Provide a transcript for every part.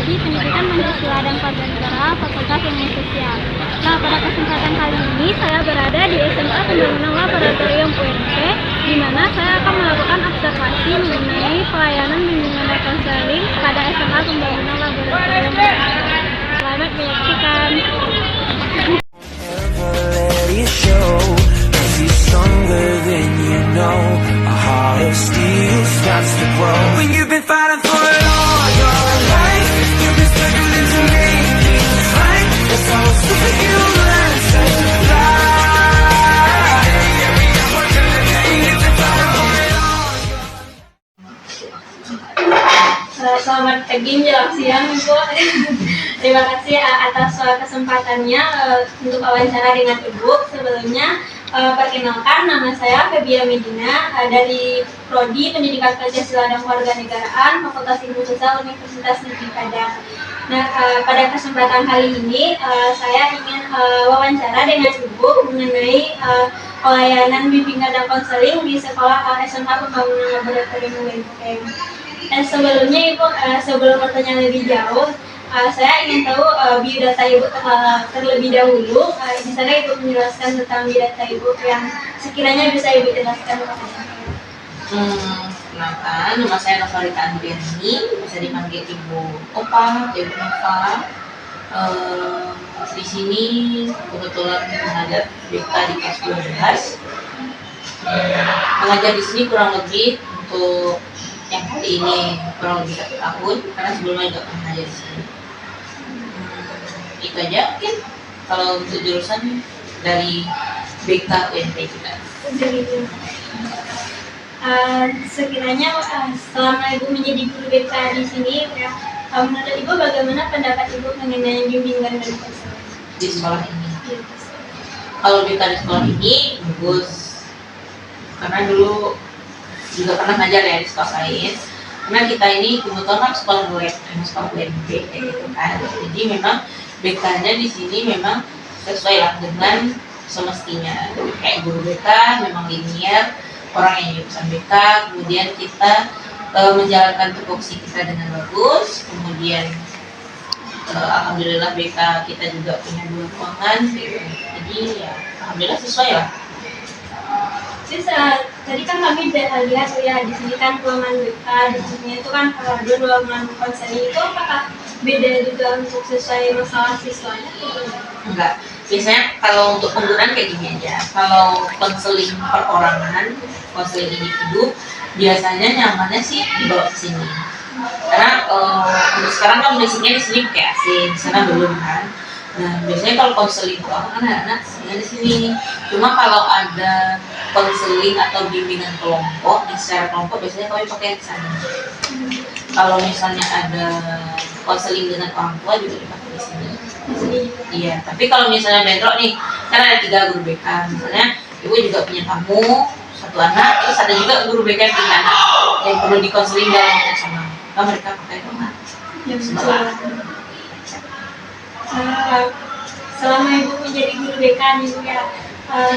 Prodi Pendidikan Pancasila dan Kewarganegaraan Fakultas Ilmu Sosial. Nah, pada kesempatan kali ini saya berada di SMA Pembangunan Laboratorium UNP, di mana saya akan melakukan observasi mengenai pelayanan bimbingan dan konseling pada SMA Pembangunan Laboratorium UNP. Selamat menyaksikan. Selamat pagi menjelang siang, Ibu. Terima kasih atas kesempatannya untuk wawancara dengan Ibu. Sebelumnya, perkenalkan, nama saya Febia Medina dari Prodi Pendidikan Pancasila dan Kewarganegaraan Fakultas Ilmu Sosial Universitas Negeri Padang. Nah, pada kesempatan kali ini saya ingin wawancara dengan Ibu mengenai pelayanan bimbingan dan konseling di sekolah SMA Pembangunan Laboratorium UNP. Sebelumnya Ibu, sebelum bertanya lebih jauh, saya ingin tahu biodata Ibu terlebih dahulu. Bisa Ibu menjelaskan tentang biodata Ibu yang sekiranya bisa Ibu jelaskan kepada saya? Kenalkan, nama saya Novarita Andriani, bisa dipanggil Ibu Opa, Ibu Nova. Di sini kebetulan mengajar BK di kelas 12. Mengajar di sini kurang lebih untuk yang kali ini kurang lebih 1 tahun, karena sebelumnya juga pernah ngajar di sini. Itu aja mungkin kalau untuk jurusan dari BK UNP juga. Sekiranya selama Ibu menjadi guru BK di sini, menurut Ibu bagaimana pendapat Ibu mengenai bimbingan dan konseling Di sekolah ini? Kalau BK di sekolah ini bagus, karena dulu juga pernah ngajar ya di sekolah lain. Karena kita ini kebetulan kan sekolah sekolah UNP kayak gitu kan. Jadi memang BK-nya di sini memang sesuai lah dengan semestinya. Kayak guru BK memang linear, orang yang jurusan BK, kemudian kita menjalankan tupoksi kita dengan bagus. Kemudian alhamdulillah BK kita juga punya 2 ruangan. Jadi ya alhamdulillah sesuai lah. Tadi kan kami lihat ya di sini kan ruangan BK, di sini itu kan ruangan konseling itu apakah beda juga untuk sesuai masalah siswanya? Enggak. Biasanya kalau untuk penggunaan kayak gini aja. Kalau konseling perorangan, konseling individu, biasanya nyamannya sih dibawa ke sini. Karena untuk sekarang kan kondisinya di sini pakai AC, di sana belum kan. Nah, biasanya kalau konseling perorangan anak-anak di sini. Cuma kalau ada konseling atau bimbingan kelompok, secara kelompok biasanya kami pakai di sana. Kalau misalnya ada konseling dengan orang tua juga dipakai di sini. Iya, tapi kalau misalnya bentrok nih, kan ada 3 guru BK, misalnya ibu juga punya tamu 1 anak, terus ada juga guru BK yang punya anak yang perlu dikonseling dalam yang sama, maka mereka pakai ruangan. Selama Ibu menjadi guru BK nih Bu ya,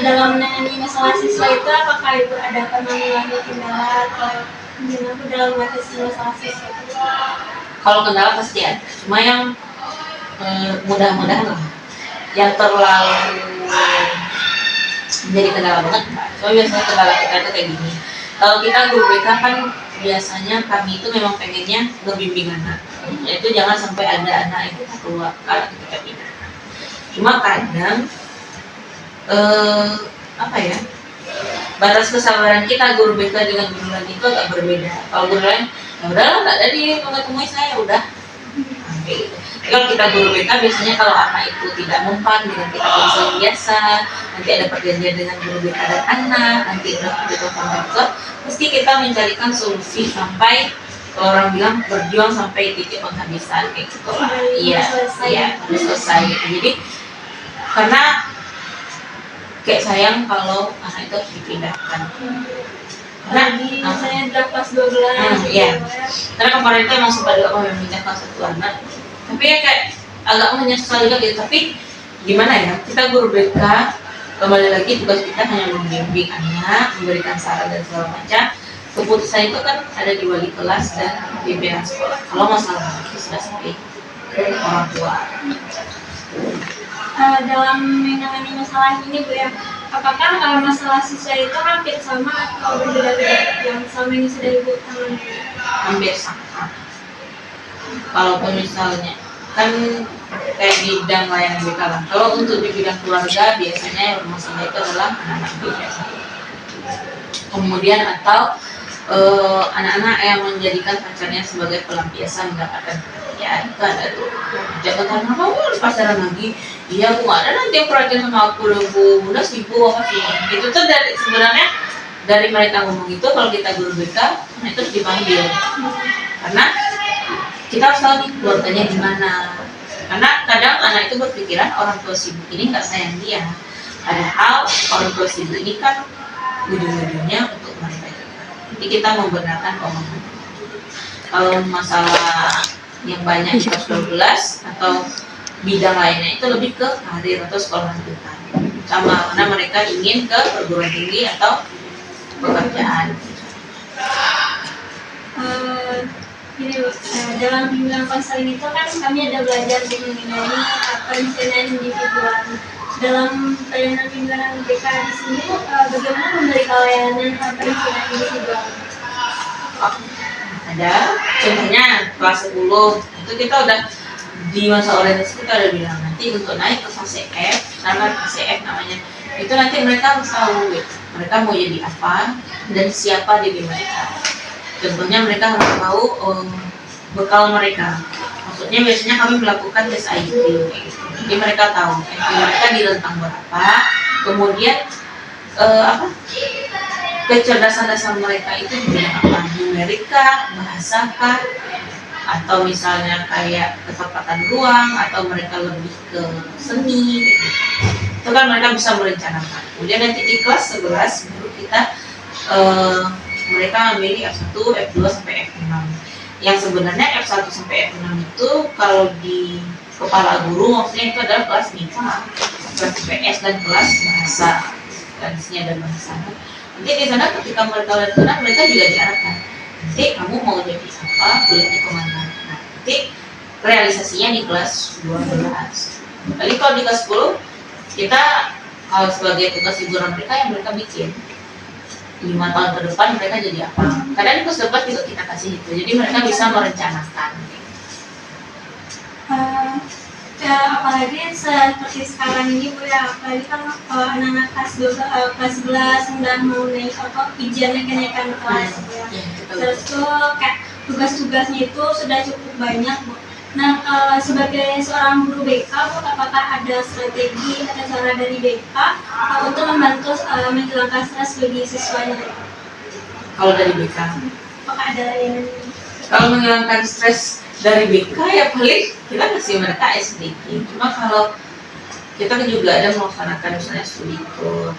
dalam menangani masalah siswa itu apakah Ibu ada pernah mengalami kendala atau gimana dalam mengatasi masalah siswa itu? Kalau kendala pasti ada, cuma yang mudah-mudahan lah, yang terlalu menjadi kendala banget Mbak. Cuma biasanya kendala kita itu kayak gini. Kalau kita guru BK kan biasanya kami itu memang pengennya ngebimbing anak, yaitu jangan sampai ada anak yang kita keluar ketika pindah. Cuma kadang batas kesabaran kita guru BK dengan guru lain itu agak berbeda. Kalau guru lain, ya udahlah nggak ada dia mengetemui saya udah. Gitu. Kalau kita guru BK biasanya kalau anak itu tidak mempan dengan kita konseling biasa, nanti ada perjanjian dengan guru BK dan anak, nanti udah ditelepon kantor, mesti kita mencarikan solusi sampai kalau orang bilang berjuang sampai titik penghabisan kayak gitu lah. Iya, harus selesai gitu. Jadi karena kayak sayang kalau anak itu harus dipindahkan. Karena saya draft kelas 12. Iya. Karena kemarin itu emang sempat juga mau memindahkan 1 anak. Tapi ya kayak agak menyesal juga gitu. Tapi gimana ya? Kita guru BK kembali lagi tugas kita hanya membimbing anak, memberikan saran dan segala macam. Keputusan itu kan ada di wali kelas dan pimpinan sekolah. Kalau masalah itu sudah sampai ke orang tua. Dalam menangani masalah ini Bu ya, apakah masalah siswa itu hampir sama atau berbeda-beda yang selama ini sudah Ibu tangani? Hampir sama. Kalaupun misalnya kan kayak di bidang layanan BK lah. Kalau untuk di bidang keluarga biasanya masalah itu adalah anak-anak BK. Kemudian atau anak-anak yang menjadikan pacarnya sebagai pelampiasan mendapatkan pekerjaan, itu ada tuh. Jabatan apa harus pacaran lagi? Iya Bu, ada nanti yang perhatian sama aku loh Bu, udah sih Bu, apa sih? Itu tuh dari sebenarnya dari mereka ngomong itu, kalau kita guru BK, nah itu harus dipanggil. Karena kita harus tahu nih keluarganya gimana. Karena kadang anak itu berpikiran orang tua sibuk ini nggak sayang dia. Padahal orang tua sibuk ini kan ujung-ujungnya untuk mereka juga. Jadi kita membenarkan omongan. Kalau masalah yang banyak di kelas 12 atau bidang lainnya itu lebih ke karir atau sekolah lanjutan. Sama karena mereka ingin ke perguruan tinggi atau pekerjaan. Gini Bu, dalam bimbingan konseling itu kan kami ada belajar mengenai perencanaan individual. Dalam pelayanan bimbingan BK di sini, bagaimana memberi layanan perencanaan individual? Ada, contohnya kelas 10 itu kita udah di masa orientasi kita udah bilang nanti untuk naik ke fase F, fase F namanya, itu nanti mereka harus tahu mereka mau jadi apa dan siapa diri mereka. Contohnya mereka harus tahu bekal mereka. Maksudnya biasanya kami melakukan tes IQ, jadi mereka tahu IQ mereka di rentang berapa. Kemudian kecerdasan dasar mereka itu di bidang apa? Numerika, bahasa kah, atau misalnya kayak ketepatan ruang, atau mereka lebih ke seni. Itu kan mereka bisa merencanakan. Kemudian nanti di kelas 11 baru kita mereka memilih F1, F2 sampai F6. Yang sebenarnya F1 sampai F6 itu kalau di kepala guru maksudnya itu adalah kelas MIPA, kelas IPS dan kelas bahasa. Kelasnya dan bahasa. Nanti di sana ketika mereka latihan mereka juga diarahkan. Nanti kamu mau jadi apa, kuliahnya kemana. Nah, nanti realisasinya di kelas 12. Kali kalau di kelas 10 kita sebagai tugas hiburan mereka yang mereka bikin 5 tahun ke depan mereka jadi apa. Kadang di kelas 12 juga kita kasih itu, jadi mereka bisa merencanakan. Apalagi seperti sekarang ini Bu ya, apalagi kan anak-anak kelas 11 sedang mau naik ujian kenaikan kelas Bu ya. Terus tuh kayak tugas-tugasnya itu sudah cukup banyak Bu. Nah, sebagai seorang guru BK Bu, apakah ada strategi atau cara dari BK untuk membantu menghilangkan stres bagi siswanya? Kalau dari BK, Apakah ada layanan ini? kalau menghilangkan stres dari BK ya paling kita kasih mereka SDG. Cuma kalau kita kan juga ada melaksanakan misalnya studi tour.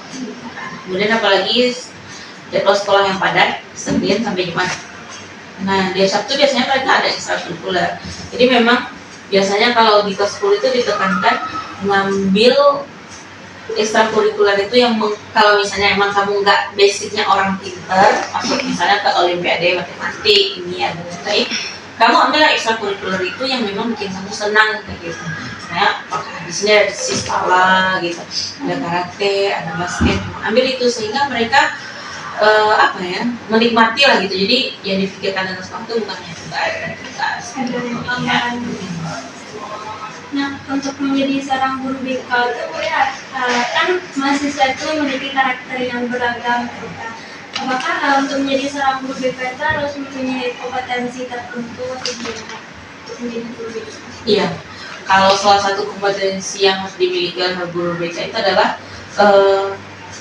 Kemudian apalagi jadwal sekolah yang padat Senin sampai Jumat. Nah, di Sabtu biasanya mereka ada ekstrakurikuler. Jadi memang biasanya kalau di kelas 10 itu ditekankan ngambil ekstrakurikuler itu yang kalau misalnya emang kamu nggak basicnya orang pinter, masuk misalnya ke olimpiade matematik, kimia dan lain-lain, kamu ambil ekstrakurikuler itu yang memang bikin kamu senang kayak gitu. Misalnya di sini ada siskala gitu, ada karate, ada basket, ambil itu sehingga mereka menikmati lah gitu. Jadi yang dipikirkan dalam sekolah itu bukan hanya tugas. Nah, untuk menjadi seorang guru BK itu ya, kan mahasiswa itu memiliki karakter yang beragam gitu kan. Apakah untuk menjadi seorang guru BK itu harus mempunyai kompetensi tertentu atau gimana untuk menjadi guru BK? Iya, kalau salah satu kompetensi yang harus dimiliki oleh guru BK itu adalah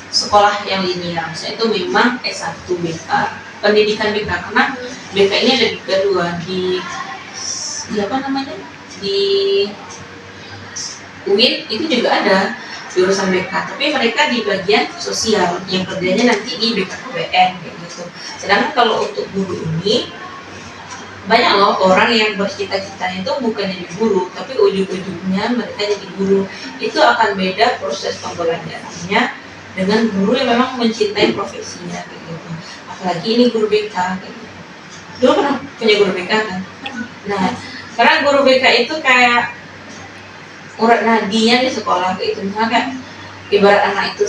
sekolah yang linear. Maksudnya itu memang S1 BK, pendidikan BK, karena BK ini ada kedua di apa namanya, di UIN itu juga ada jurusan BK, tapi mereka di bagian sosial yang kerjanya nanti di BKKBN kayak gitu. Sedangkan kalau untuk guru ini banyak loh orang yang bercita-citanya itu bukan jadi guru, tapi ujung-ujungnya mereka jadi guru. Itu akan beda proses pembelajarannya dengan guru yang memang mencintai profesinya kayak gitu. Apalagi ini guru BK kayak gitu. Dulu pernah punya guru BK kan? Nah, Karena guru BK itu kayak urat nadinya di sekolah kayak itu. Misalnya kayak ibarat anak itu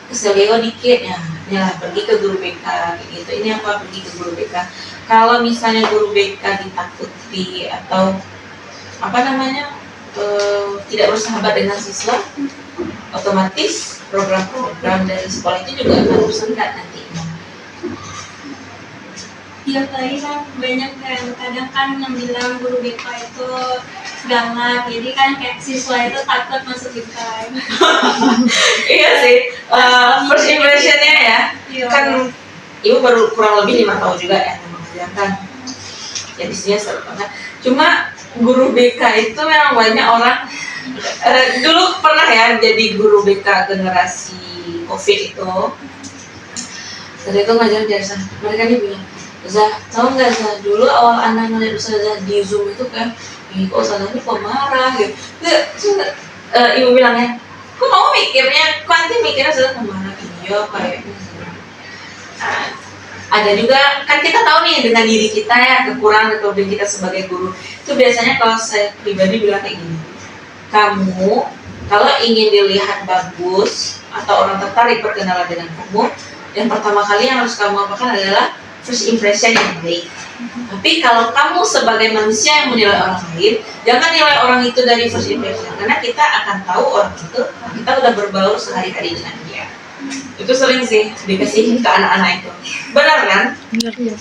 keselio dikit ya pergi ke guru BK kayak gitu. Ini apa pergi ke guru BK. Kalau misalnya guru BK ditakuti atau apa namanya tidak bersahabat dengan siswa, otomatis program-program dari sekolah itu juga akan tersendat nantinya. Ya tadi kan banyak kan kadang kan yang bilang guru BK itu galak, jadi kan kayak siswa itu takut masuk BK. Iya sih, first impressionnya ya, Iya. kan ibu baru kurang lebih 5 tahun juga ya mengajarkan, jadi isinya seru banget. Cuma guru BK itu memang banyak orang, dulu pernah ya jadi guru BK generasi COVID itu, tadi itu ngajar jasa, mereka nih bilang, Zah, tahu nggak Zah, dulu awal anak ngeliat Ustazah di Zoom itu kan, kok Ustazah ini pemarah gitu. Ibu bilangnya, kok kamu mikirnya, kok nanti mikirnya Ustazah pemarah? Iya kayaknya. Ada juga, kan kita tahu nih dengan diri kita ya, kekurangan atau kelebihan kita sebagai guru. Itu biasanya kalau saya pribadi bilang kayak gini, kamu kalau ingin dilihat bagus atau orang tertarik berkenalan dengan kamu, yang pertama kali yang harus kamu apakan adalah first impression yang baik. Tapi kalau kamu sebagai manusia yang menilai orang lain, jangan nilai orang itu dari first impression, karena kita akan tahu orang itu kita udah berbaur sehari-hari dengan dia. Itu sering sih dikasih ke anak-anak itu. Benar kan? Benar.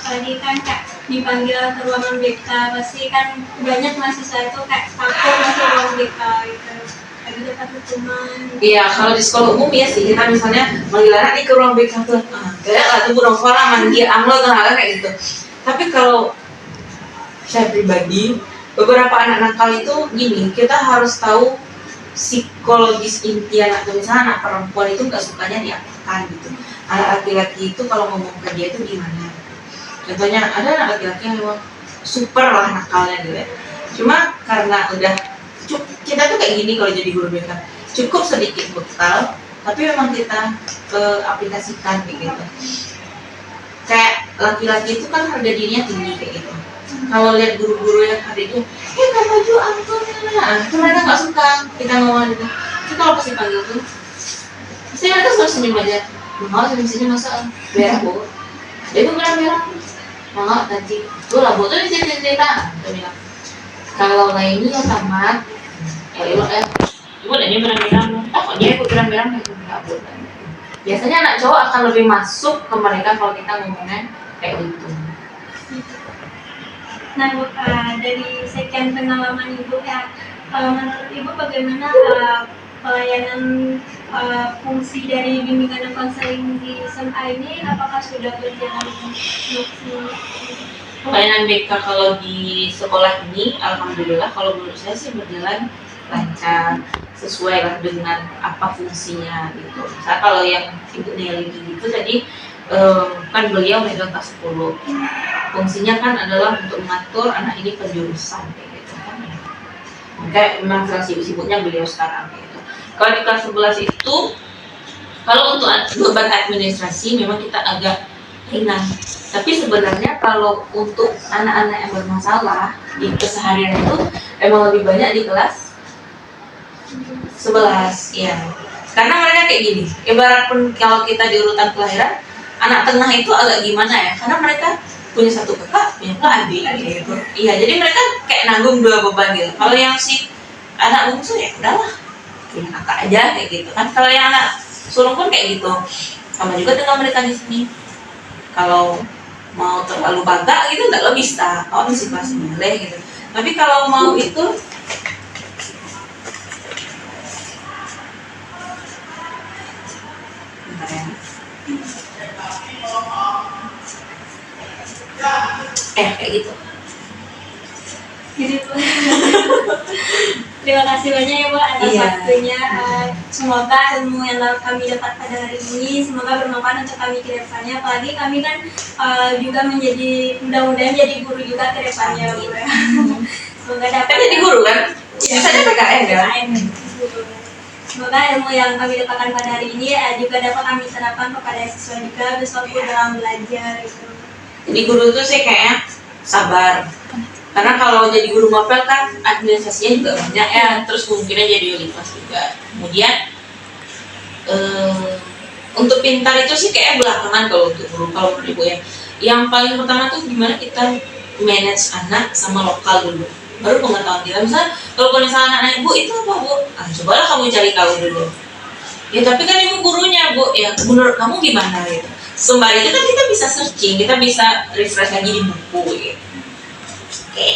Tadi kan kayak dipanggil ke ruangan BK, pasti kan banyak mahasiswa itu kayak takut masuk ruang BK gitu. Lagi dapat hukuman. Iya, kalau di sekolah umum ya sih, kita misalnya manggil anak nih ke ruang BK tuh, kayak lah tuh burung fala manggil amlo tuh hal kayak gitu. Tapi kalau saya pribadi, beberapa anak nakal itu gini, kita harus tahu psikologis inti anak, atau misalnya anak perempuan itu nggak sukanya diapakan gitu. Anak laki-laki itu kalau ngomong ke dia itu gimana? Contohnya ada anak laki-laki yang memang super lah nakalnya gitu ya. Cuma karena udah kita tuh kayak gini kalau jadi guru BK, cukup sedikit bekal, tapi memang kita aplikasikan kayak gitu. Kayak laki-laki itu kan harga dirinya tinggi kayak gitu. Kalau lihat guru-guru yang ada itu, kan baju angkot itu mereka nggak suka kita ngomong gitu. Tapi kalau pas dipanggil tuh, pasti mereka selalu senyum aja. Mau senyum masa merah bu, dia tuh merah, mau tadi tuh lah bu tuh di sini cerita, dia bilang kalau lainnya ya tamat. Ibu ini berang-berang, kok dia ikut berang-berang itu nggak boleh. Biasanya anak cowok akan lebih masuk ke mereka kalau kita ngomongnya kayak gitu. Nah, Bu, dari sekian pengalaman Ibu ya, menurut Ibu bagaimana pelayanan fungsi dari bimbingan dan konseling di SMA ini, apakah sudah berjalan maksimal? Pelayanan BK kalau di sekolah ini, alhamdulillah kalau menurut saya sih berjalan lancar, sesuai lah dengan apa fungsinya gitu. Misalnya kalau yang Ibu Nelly itu tadi kan beliau megang kelas 10, fungsinya kan adalah untuk mengatur anak ini penjurusan kayak gitu kan. Kayak memang sibuk-sibuknya beliau sekarang kayak gitu. Kalau di kelas 11 itu, kalau untuk beban administrasi memang kita agak ringan. Tapi sebenarnya kalau untuk anak-anak yang bermasalah di keseharian itu emang lebih banyak di kelas 11 ya. Karena mereka kayak gini, ibarat pun kalau kita di urutan kelahiran, anak tengah itu agak gimana ya, karena mereka punya satu kakak, punya adik gitu. Iya, jadi mereka kayak nanggung dua beban gitu. Kalau yang si anak bungsu ya udahlah, punya kakak aja kayak gitu kan. Kalau yang anak sulung pun kayak gitu. Sama juga dengan mereka di sini. Kalau mau terlalu bangga gitu nggak lo bisa, oh masih kelas boleh gitu. Tapi kalau mau itu kayak gitu. Jadi Bu, terima kasih banyak ya Bu atas waktunya. Semoga ilmu yang kami dapat pada hari ini semoga bermanfaat untuk kami ke depannya. Apalagi kami kan juga menjadi mudah-mudahan jadi guru juga ke depannya Bu. Semoga dapat Jadi guru kan? Misalnya PKN kan? Semoga ilmu yang kami dapatkan pada hari ini juga dapat kami terapkan kepada siswa juga besok dalam belajar gitu. Jadi guru itu sih kayaknya sabar, Karena kalau jadi guru mapel kan administrasinya juga banyak ya, terus kemungkinan jadi wali kelas juga. Kemudian untuk pintar itu sih kayak belakangan kalau untuk guru, kalau menurut ibu ya. Yang paling pertama tuh gimana kita manage anak sama lokal dulu, baru pengetahuan kita. Misalnya kalau misalnya anak ibu itu apa bu? Cobalah kamu cari tahu dulu. Ya tapi kan ibu gurunya bu, ya menurut kamu gimana gitu. Sembari itu kan kita bisa searching, kita bisa refresh lagi di buku gitu. Oke.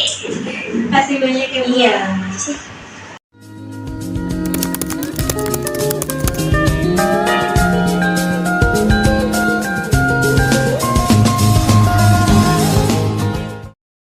Kasih banyak ya Bu. Iya.